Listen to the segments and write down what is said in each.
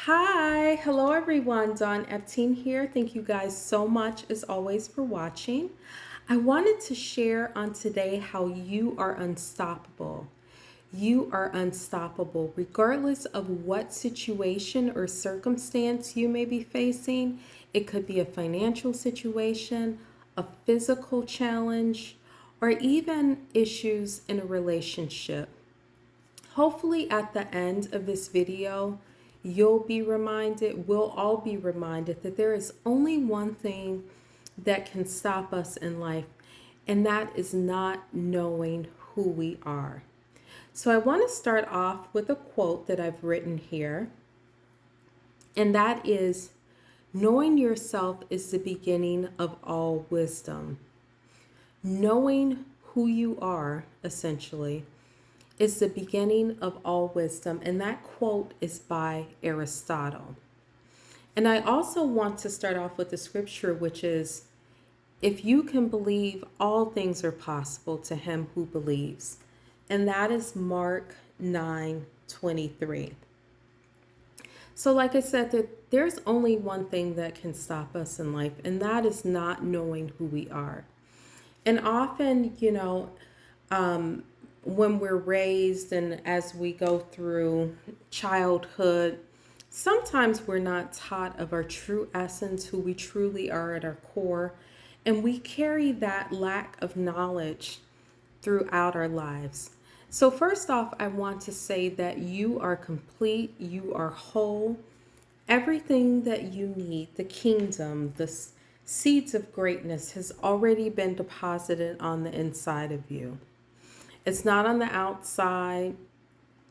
Hi, hello everyone. Dawn Epting here. Thank you guys so much as always for watching. I wanted to share on today how you are unstoppable. You are unstoppable regardless of what situation or circumstance you may be facing. It could be a financial situation, a physical challenge, or even issues in a relationship. Hopefully at the end of this video, we'll all be reminded that there is only one thing that can stop us in life, and that is not knowing who we are. So I want to start off with a quote that I've written here, and that is, knowing yourself is the beginning of all wisdom. Knowing who you are, essentially, is the beginning of all wisdom. And that quote is by Aristotle. And I also want to start off with the scripture, which is, if you can believe, all things are possible to him who believes. And that is Mark 9:23. So like I said, that there's only one thing that can stop us in life, and that is not knowing who we are. And often, when we're raised and as we go through childhood, sometimes we're not taught of our true essence, who we truly are at our core. And we carry that lack of knowledge throughout our lives. So, first off, I want to say that you are complete, you are whole. Everything that you need, the kingdom, seeds of greatness has already been deposited on the inside of you. It's not on the outside.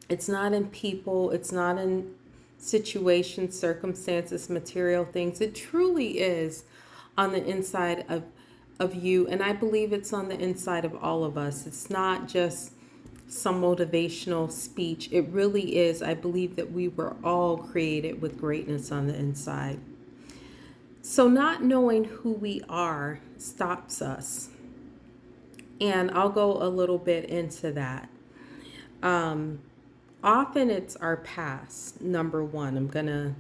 It's not in people. It's not in situations, circumstances, material things. It truly is on the inside of you. And I believe it's on the inside of all of us. It's not just some motivational speech. It really is. I believe that we were all created with greatness on the inside. So not knowing who we are stops us. And I'll go a little bit into that. Often it's our past, number one. I'm going to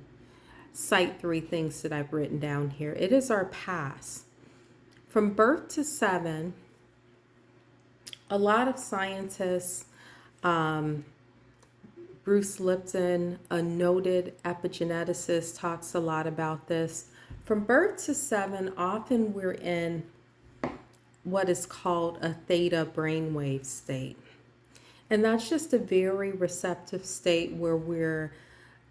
cite three things that I've written down here. It is our past. From birth to seven, a lot of scientists, Bruce Lipton, a noted epigeneticist, talks a lot about this. From birth to seven, often we're in what is called a theta brainwave state. And that's just a very receptive state where we're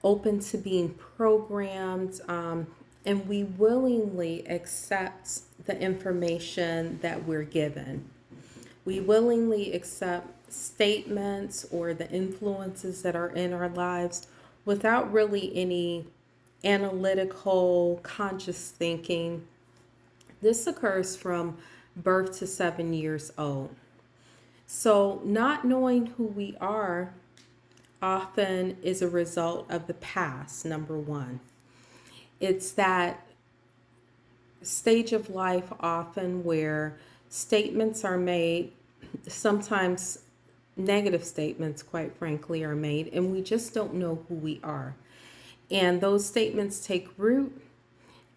open to being programmed, and we willingly accept the information that we're given. We willingly accept statements or the influences that are in our lives without really any analytical, conscious thinking. This occurs from birth to 7 years old. So, not knowing who we are often is a result of the past, number one. It's that stage of life often where statements are made, sometimes negative statements, quite frankly, are made, and we just don't know who we are. And those statements take root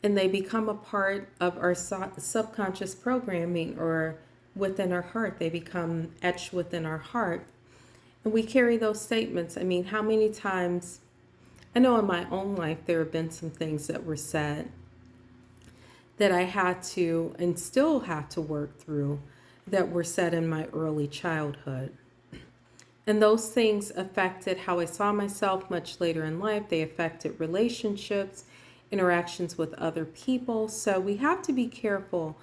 and they become a part of our subconscious programming, or within our heart. They become etched within our heart. And we carry those statements. I mean, how many times, I know in my own life, there have been some things that were said that I had to and still have to work through, that were said in my early childhood. And those things affected how I saw myself much later in life. They affected relationships, interactions with other people. So we have to be careful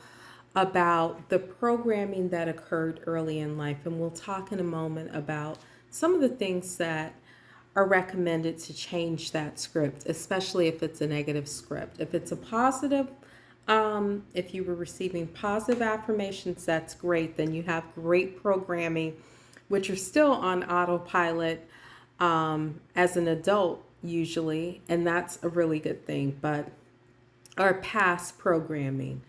about the programming that occurred early in life. And we'll talk in a moment about some of the things that are recommended to change that script, especially if it's a negative script. If it's a positive, if you were receiving positive affirmations, that's great. Then you have great programming, which are still on autopilot as an adult usually, and that's a really good thing. But our past programming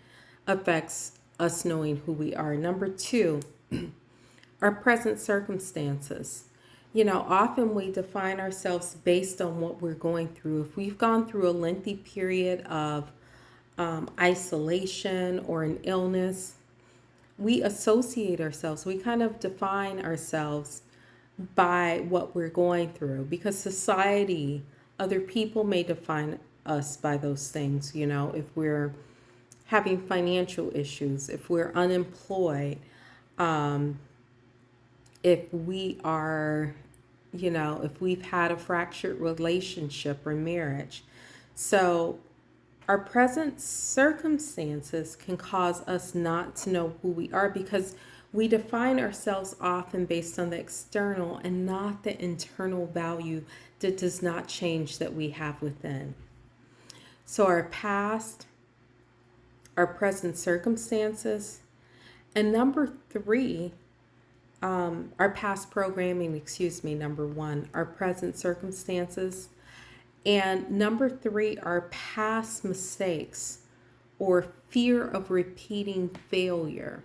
affects us knowing who we are. Number two, our present circumstances. Often we define ourselves based on what we're going through. If we've gone through a lengthy period of isolation or an illness, we associate ourselves, we kind of define ourselves by what we're going through because society, other people may define us by those things. If we're having financial issues, if we're unemployed, um, if we are, if we've had a fractured relationship or marriage. So, our present circumstances can cause us not to know who we are because we define ourselves often based on the external and not the internal value that does not change that we have within. So, our past, our present circumstances, and number three, our past programming, number one, our present circumstances. And number three, our past mistakes or fear of repeating failure.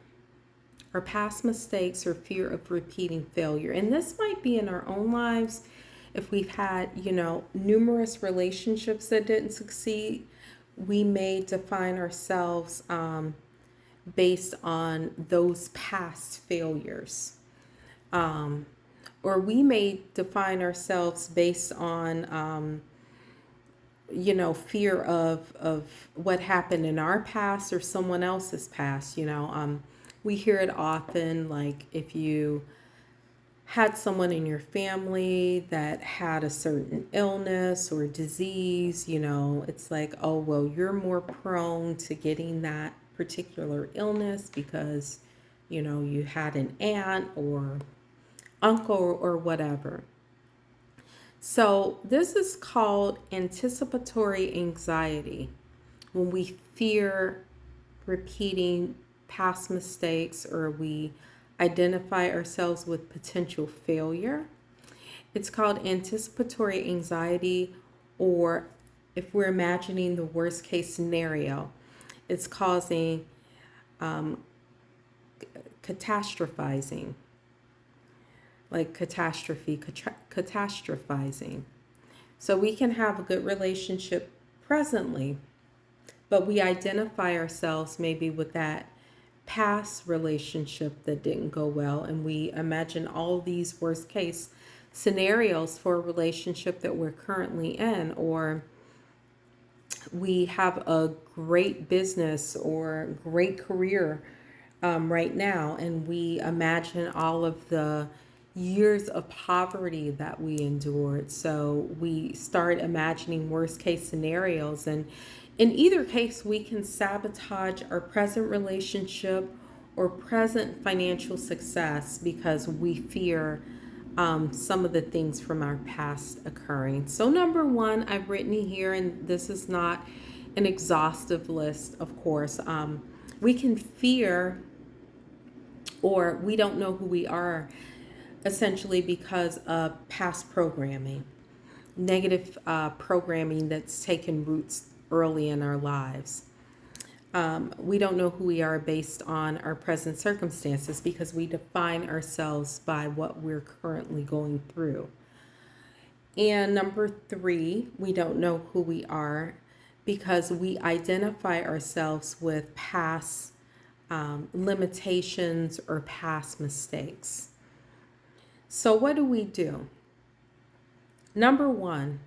Our past mistakes or fear of repeating failure. And this might be in our own lives if we've had, numerous relationships that didn't succeed. We may define ourselves based on those past failures. Or we may define ourselves based on, fear of what happened in our past or someone else's past. We hear it often, like if you had someone in your family that had a certain illness or disease, it's like, oh, well, you're more prone to getting that particular illness because, you had an aunt or uncle or whatever. So, this is called anticipatory anxiety when we fear repeating past mistakes or we identify ourselves with potential failure. It's called anticipatory anxiety, or if we're imagining the worst case scenario, it's causing catastrophizing, like catastrophizing. So we can have a good relationship presently, but we identify ourselves maybe with that past relationship that didn't go well, and we imagine all these worst case scenarios for a relationship that we're currently in, or we have a great business or great career right now, and we imagine all of the years of poverty that we endured. So we start imagining worst case scenarios, and in either case, we can sabotage our present relationship or present financial success because we fear some of the things from our past occurring. So, number one, I've written here, and this is not an exhaustive list, of course. We can fear or we don't know who we are essentially because of past programming, negative programming that's taken roots early in our lives. We don't know who we are based on our present circumstances because we define ourselves by what we're currently going through. And number three, we don't know who we are because we identify ourselves with past limitations or past mistakes. So, what do we do? Number one,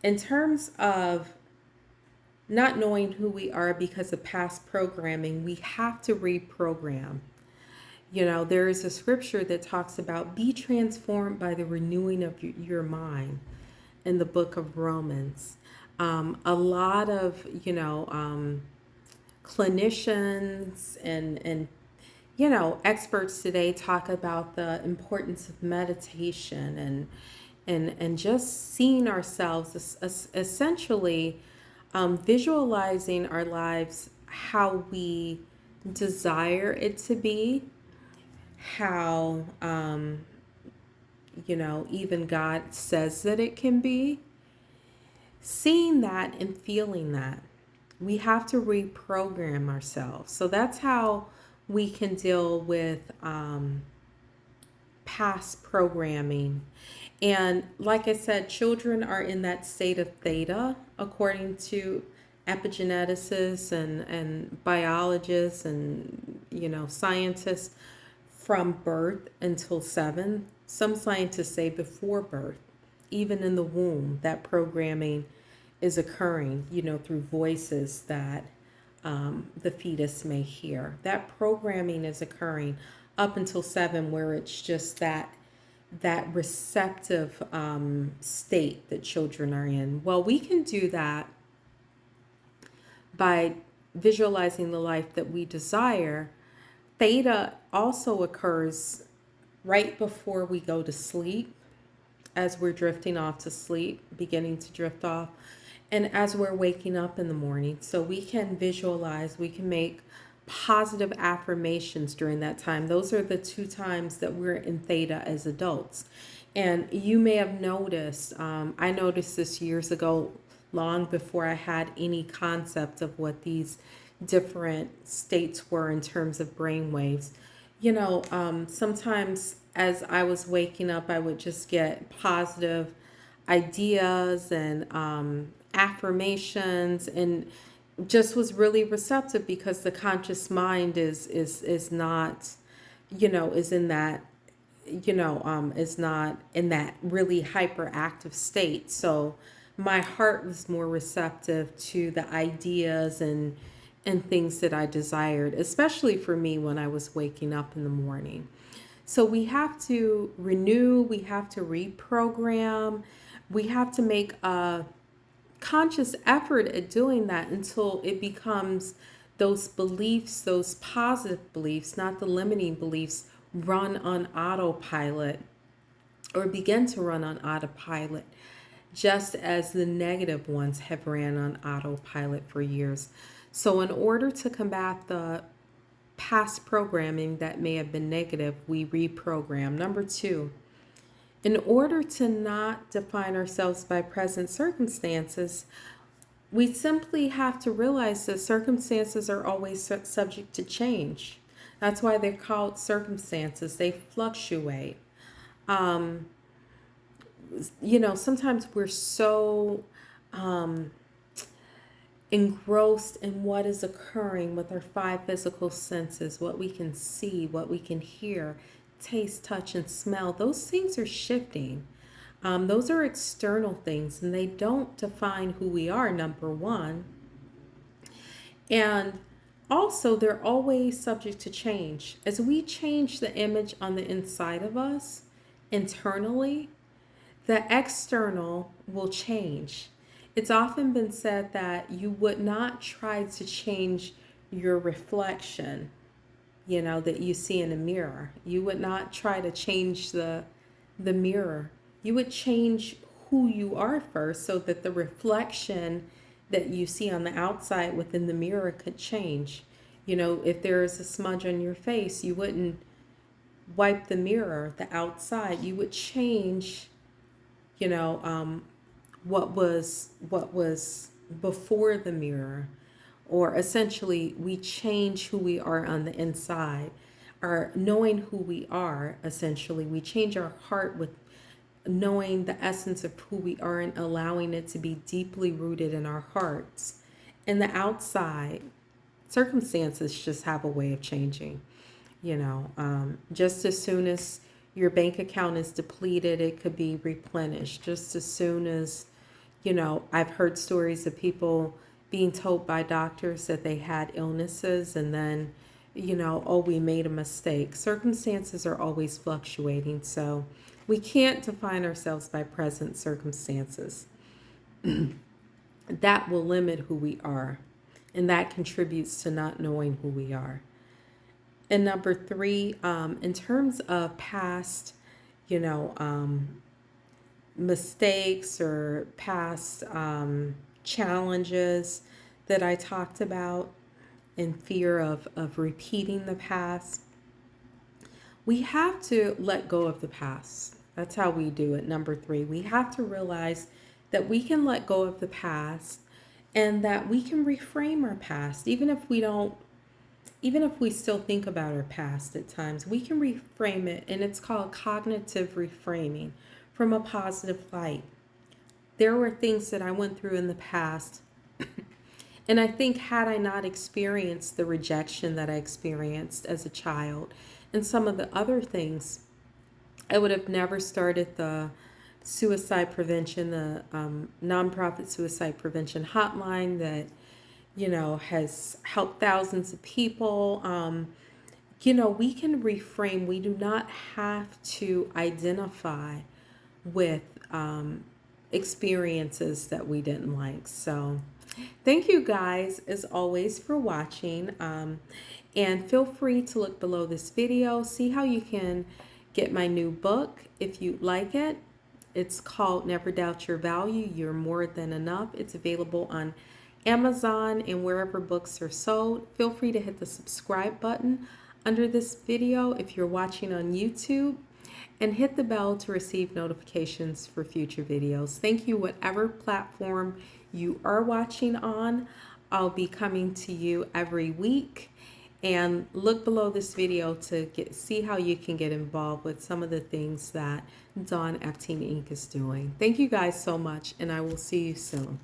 in terms of not knowing who we are because of past programming, we have to reprogram. There is a scripture that talks about be transformed by the renewing of your mind in the book of Romans. A lot of, clinicians and experts today talk about the importance of meditation and just seeing ourselves essentially visualizing our lives how we desire it to be, how even God says that it can be, seeing that and feeling that. We have to reprogram ourselves. So that's how we can deal with past programming. And like I said, children are in that state of theta, according to epigeneticists and biologists and, scientists, from birth until 7. Some scientists say before birth, even in the womb, that programming is occurring, through voices that the fetus may hear. That programming is occurring up until 7, where it's just that receptive state that children are in. Well, we can do that by visualizing the life that we desire. Theta also occurs right before we go to sleep, as we're drifting off to sleep, beginning to drift off, and as we're waking up in the morning. So we can visualize, we can make positive affirmations during that time. Those are the 2 times that we're in theta as adults. And you may have noticed, I noticed this years ago, long before I had any concept of what these different states were in terms of brain waves. Sometimes as I was waking up, I would just get positive ideas and affirmations, and just was really receptive, because the conscious mind is not, is in that, is not in that really hyperactive state. So my heart was more receptive to the ideas and things that I desired, especially for me when I was waking up in the morning. So we have to renew, we have to reprogram, we have to make a conscious effort at doing that until it becomes those beliefs, those positive beliefs, not the limiting beliefs, run on autopilot, or begin to run on autopilot, just as the negative ones have ran on autopilot for years. So in order to combat the past programming that may have been negative, we reprogram. Number 2, in order to not define ourselves by present circumstances, we simply have to realize that circumstances are always subject to change. That's why they're called circumstances. They fluctuate. Sometimes we're so engrossed in what is occurring with our 5 physical senses, what we can see, what we can hear, taste, touch, and smell. Those things are shifting. Those are external things, and they don't define who we are, number 1. And also, they're always subject to change. As we change the image on the inside of us, internally, the external will change. It's often been said that you would not try to change your reflection, that you see in a mirror. You would not try to change the mirror. You would change who you are first, so that the reflection that you see on the outside within the mirror could change. If there is a smudge on your face, you wouldn't wipe the mirror, the outside. You would change, what was before the mirror. Or essentially, we change who we are on the inside, or knowing who we are. Essentially, we change our heart with knowing the essence of who we are and allowing it to be deeply rooted in our hearts. And the outside circumstances just have a way of changing. Just as soon as your bank account is depleted, it could be replenished. Just as soon as, I've heard stories of people being told by doctors that they had illnesses, and then, oh, we made a mistake. Circumstances are always fluctuating, so we can't define ourselves by present circumstances. That will limit who we are, and that contributes to not knowing who we are. And number 3, in terms of past, mistakes or past challenges that I talked about, in fear of repeating the past, we have to let go of the past. That's how we do it. Number 3, we have to realize that we can let go of the past, and that we can reframe our past, even if we don't even if we still think about our past at times, we can reframe it, and it's called cognitive reframing from a positive light. There were things that I went through in the past, and I think had I not experienced the rejection that I experienced as a child and some of the other things, I would have never started the suicide prevention, the nonprofit suicide prevention hotline that, has helped thousands of people. We can reframe. We do not have to identify with experiences that we didn't like. So, thank you guys, as always, for watching. And feel free to look below this video, see how you can get my new book if you like it. It's called Never Doubt Your Value, You're More Than Enough. It's available on Amazon and wherever books are sold. Feel free to hit the subscribe button under this video if you're watching on YouTube, and hit the bell to receive notifications for future videos. Thank you, whatever platform you are watching on. I'll be coming to you every week. And look below this video to see how you can get involved with some of the things that Dawn Epting Inc. is doing. Thank you guys so much, and I will see you soon.